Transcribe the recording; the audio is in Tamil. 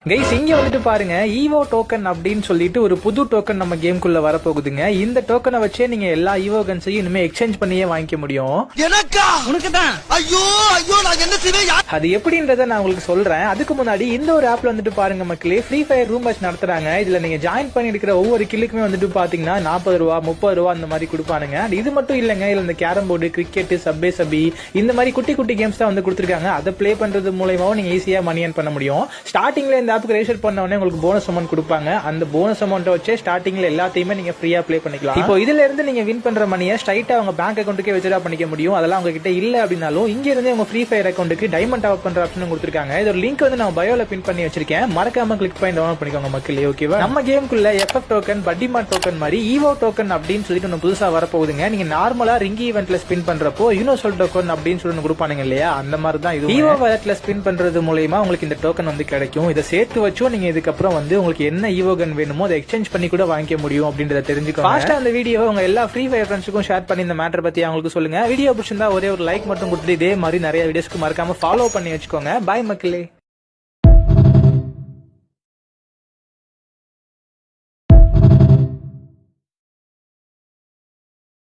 கைஸ் இங்க வந்துட்டு பாருங்க, ஈவோ டோக்கன் அப்படின்னு சொல்லிட்டு ஒரு புது டோக்கன் நம்ம கேம்குள்ள வரப்போகுதுங்க. இந்த டோக்கனை வச்சே நீங்க எல்லா ஈவோ கன்ஸையும் இனிமே எக்ஸ்சேஞ்ச் பண்ணியே வாங்கிக்க முடியும். அது எப்படின்றத நான் உங்களுக்கு சொல்றேன். அதுக்கு முன்னாடி இந்த ஒரு ஆப்ல வந்துட்டு பாருங்க மக்களே, ஃப்ரீ ஃபயர் ரூம் மேட்ச் நடத்துறாங்க. இதுல நீங்க ஜாயின் பண்ணி இருக்கிற ஒவ்வொரு கில்லுக்குமே வந்துட்டு பாத்தீங்கன்னா 40 ரூபா 30 ரூபா அந்த மாதிரி கொடுப்பானுங்க. இது மட்டும் இல்லங்க, இதுல இந்த கேரம் போர்டு, கிரிக்கெட், சப்பே சபி இந்த மாதிரி குட்டி குட்டி கேம்ஸ் தான் வந்து கொடுத்துருக்காங்க. அதை பிளே பண்றது மூலமாவும் நீங்க ஈஸியா மணி ஏர்ன் பண்ண முடியும். ஸ்டார்டிங்ல இந்த ஆப்புக்கு ரெஜிஸ்டர் பண்ண உடனே உங்களுக்கு போனஸ் அமௌண்ட் கொடுப்பாங்க. அந்த போனஸ் அமௌண்ட் வச்சு ஸ்டார்டிங்ல எல்லாத்தையுமே நீங்க ஃப்ரீயா ப்ளே பண்ணிக்கலாம். இப்போ இதுல இருந்து நீங்க வின் பண்ற மணியை ஸ்ட்ரைட்டா உங்க பேங்க் அக்கௌண்ட்டுக்கே வித்ட்ரா பண்ணிக்க முடியும். அதெல்லாம் உங்ககிட்ட இல்ல அப்படின்னாலும் இங்க இருந்து உங்க ஃப்ரீ ஃபயர் அக்கௌண்ட்டுக்கு டைமண்ட் டாப் பண்ற ஆப்ஷன் கொடுத்திருக்காங்க. இதோட லிங்க் வந்து நான் பயோல பின் பண்ணி வச்சிருக்கேன். மறக்காம கிளிக் பண்ணி டவுன்லோட் பண்ணிக்கோங்க மக்களே. ஓகேவா? நம்ம கேமுக்குள்ள எஃப்எஃப் டோக்கன், பட்டிமார்ட் டோக்கன் மாதிரி ஈவோ டோக்கன் அப்படின்னு சொல்லிட்டு ஒன்னு புதுசா வரப்போகுதுங்க. நீங்க நார்மலா ரிங்கி ஈவென்ட்ல ஸ்பின் பண்றப்போ யூனிவர்சல் டோக்கன் அப்படின்னு சொல்லி கொடுப்பானுங்க இல்லையா, அந்த மாதிரி தான் இது. ஈவோ வாலெட்ல ஸ்பின் பண்றது மூலமா உங்களுக்கு இந்த டோக்கன் வந்து கிடைக்கும். இதை சேர்த்து வச்சும் நீங்க இதுக்கப்புறம் வந்து உங்களுக்கு என்ன ஈவோ கன் வேணுமோ அதை எக்ஸ்சேஞ்ச் பண்ணி கூட வாங்கிக்க முடியும் அப்படின்றத தெரிஞ்சுக்கோங்க. ஃபாஸ்டா அந்த வீடியோவை உங்க எல்லா ஃப்ரீ ஃபயர் ஃப்ரெண்ட்ஸுக்கும் ஷேர் பண்ணி இந்த மேட்டர் பத்தி அவங்களுக்கு சொல்லுங்க. வீடியோ பிடிச்சிருந்தா ஒரே ஒரு லைக் மட்டும் கொடுத்துட்டு இதே மாதிரி நிறைய வீடியோஸ்க்கு மறக்காம ஃபாலோ பண்ணி வச்சுக்கோங்க. பாய் மக்களே.